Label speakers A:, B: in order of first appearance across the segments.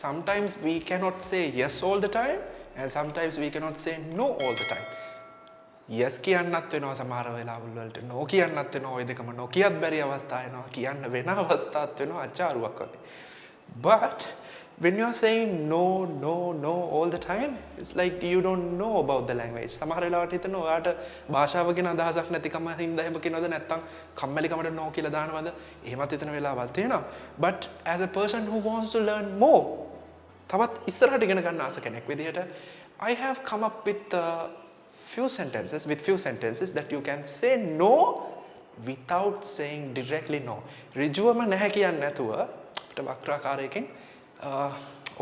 A: sometimes we cannot say yes all the time and sometimes we cannot say no all the time. Yes කියන්නත් වෙනවා සමහර වෙලාවල් වලට no කියන්නත් වෙනවා ওই දෙකම නොකියත් බැරි අවස්ථා එනවා කියන්න වෙන අවස්ථාත් වෙනවා අචාරුවක් වගේ. But when you are saying no no no all the time, it's like you don't know about the language. සමහර වෙලාවට හිතන ඔයාට භාෂාව ගැන අදහසක් නැතිකම හින්දා එහෙම කියනවද නැත්නම් කම්මැලිකමට no කියලා දානවද එහෙමත් හිතන වෙලාවල් තියෙනවා. But as a person who wants to learn more, තවත් ඉස්සරහට ඉගෙන ගන්න ආස කෙනෙක් විදිහට I have come up with few sentences that you can say no without saying directly no. ඍජුවම නැහැ කියන්නේ නැතුව අපිට වක්‍රාකාරයකින්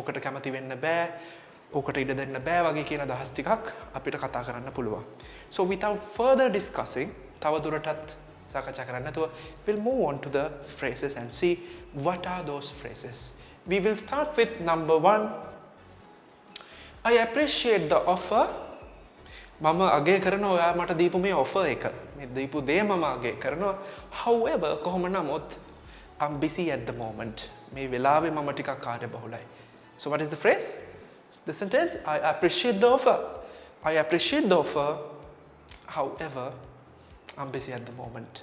A: ඔකට කැමති වෙන්න බෑ ඔකට ඉඩ දෙන්න බෑ වගේ කියන අදහස් ටිකක් අපිට කතා කරන්න පුළුවන්. So without further discussing, තව දුරටත් සාකච්ඡා කරන්න නැතුව we'll move on to the phrases and see what are those phrases. We will start with number 1. I appreciate the offer. මම අගය කරනවා ඔයා මට දීපු මේ offer එක. මේ දීපු දේ මම අගය කරනවා. However, කොහොම නමුත් I'm busy at the moment. මේ වෙලාවේ මම ටිකක් කාර්යබහුලයි. So what is the phrase? The sentence, I appreciate the offer. I appreciate the offer. However, I'm busy at the moment.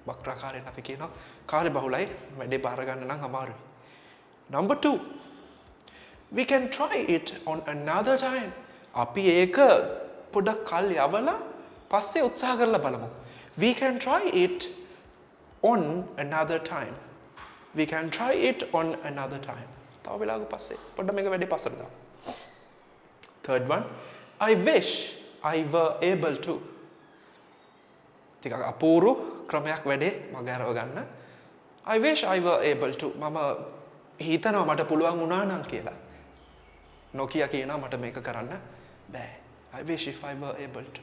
A: වක්‍රාකාරයෙන් අපි කියනවා කාර්යබහුලයි වැඩේ බාර ගන්න නම් අමාරුයි. Number 2. We can try it on another time. අපි ඒක පොඩක් කල් යවලා පස්සේ උත්සාහ කරලා බලමු. We can try it on another time. We can try it on another time. තව වෙලාවක පස්සේ පොඩ්ඩක් මේක වැඩි පස්සට දාමු. Third one, I wish I were able to. ටිකක් අපූර්ව ක්‍රමයක් වැඩේ මග අරව ගන්න. I wish I were able to. මම හිතනවා මට පුළුවන් වුණා නම් කියලා. නොකිය කියනවා මට මේක කරන්න බෑ. I wish if I were able to.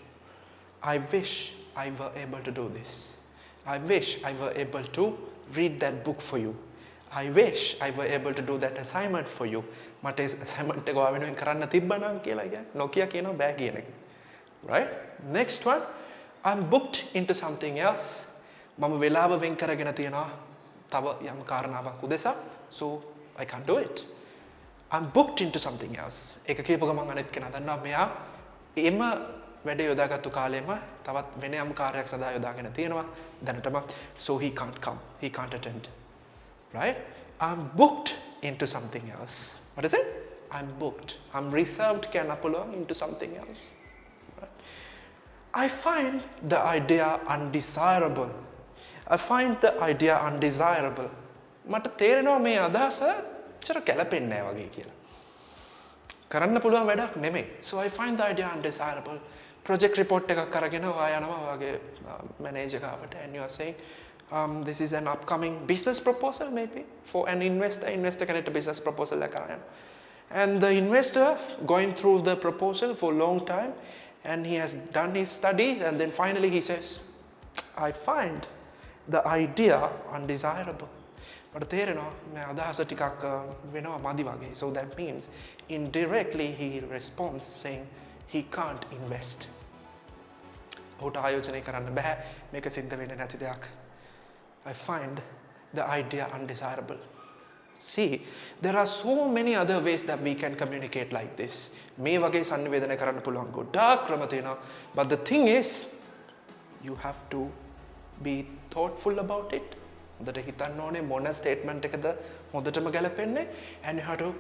A: I wish I were able to do this. I wish I were able to read that book for you. I wish I were able to do that assignment for you. මට assignment එක ඔයා වෙනුවෙන් කරන්න තිබ්බනම් කියලා කියන්නේ නොකිය කියනවා බෑ කියන එක. Right? Next one, I'm booked into something else. මම වෙලාව වෙන් කරගෙන තියනවා තව යම් කාරණාවක් උදෙසා. So I can't do it. I'm booked into something else. ඒක කියපු ගමන් අනිත් කෙනා දන්නවා මෙයා එම වැඩේ යොදාගත්තු කාලෙම තවත් වෙන යම් කාර්යයක් සඳහා යොදාගෙන තියෙනවා දැනටම. So he can't come. He can't attend. Right? I'm booked into something else. What is it? I'm booked. I'm reserved කියන්න පුළුවන් into something else. Right? I find the idea undesirable. I find the idea undesirable. මට තේරෙනවා මේ අදහස චර කැලපෙන්නේ නැහැ වගේ කියලා. කරන්න පුළුවන් වැඩක් නෙමෙයි. So I find the idea undesirable. Project report එකක් අරගෙන ඔයා යනවා ඔයාගේ manager ගාවට and you are saying this is an upcoming business proposal maybe for an investor කෙනෙක්ට business proposal එකක් අරගෙන. And the investor going through the proposal for a long time and he has done his studies and then finally he says I find the idea undesirable. But තේරෙනවා මේ අදහස ටිකක් වෙනවා මදි වගේ. So that means indirectly he responds saying he can't invest. ඔහුට ආයෝජනය කරන්න බෑ මේක සිද්ධ වෙන්නේ නැති දෙයක්. I find the idea undesirable. See, there are so many other ways that we can communicate like this. මේ වගේ සංනිවේදනය කරන්න පුළුවන් ගොඩාක් ක්‍රම තියෙනවා. But the thing is, you have to be thoughtful about it. හොඳට හිතන්න ඕනේ මොන statement එකද හොඳටම ගැලපෙන්නේ and you have to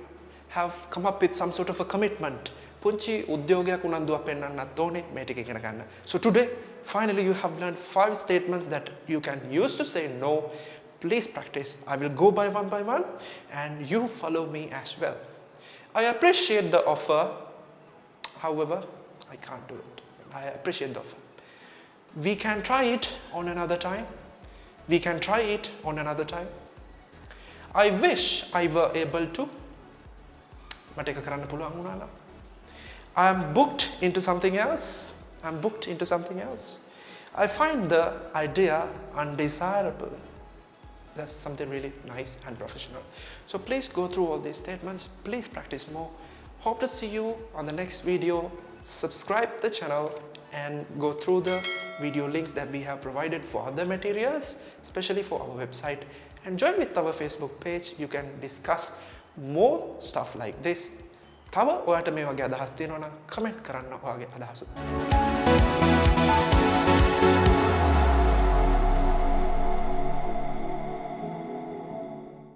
A: have come up with some sort of a commitment. පුංචි උද්‍යෝගයක් උනන්දුවක් පෙන්වන්නත් ඕනේ මේ ටික ඉගෙන ගන්න. So today, finally you have learned 5 statements that you can use to say no. Please practice. I will go by one and you follow me as well. I appreciate the offer. However, I can't do it. I appreciate the offer. We can try it on another time. We can try it on another time. I wish I were able to. මට ඒක කරන්න පුළුවන් වුණා නම්. I am booked into something else. I'm booked into something else. I find the idea undesirable. That's something really nice and professional. So please go through all these statements. Please practice more. Hope to see you on the next video. Subscribe the channel and go through the video links that we have provided for other materials, especially for our website. And join with our Facebook page. You can discuss more stuff like this. තව ඔයාට මේ වගේ අදහස් තියෙනවා නම් comment කරන්න ඔයාගේ අදහස.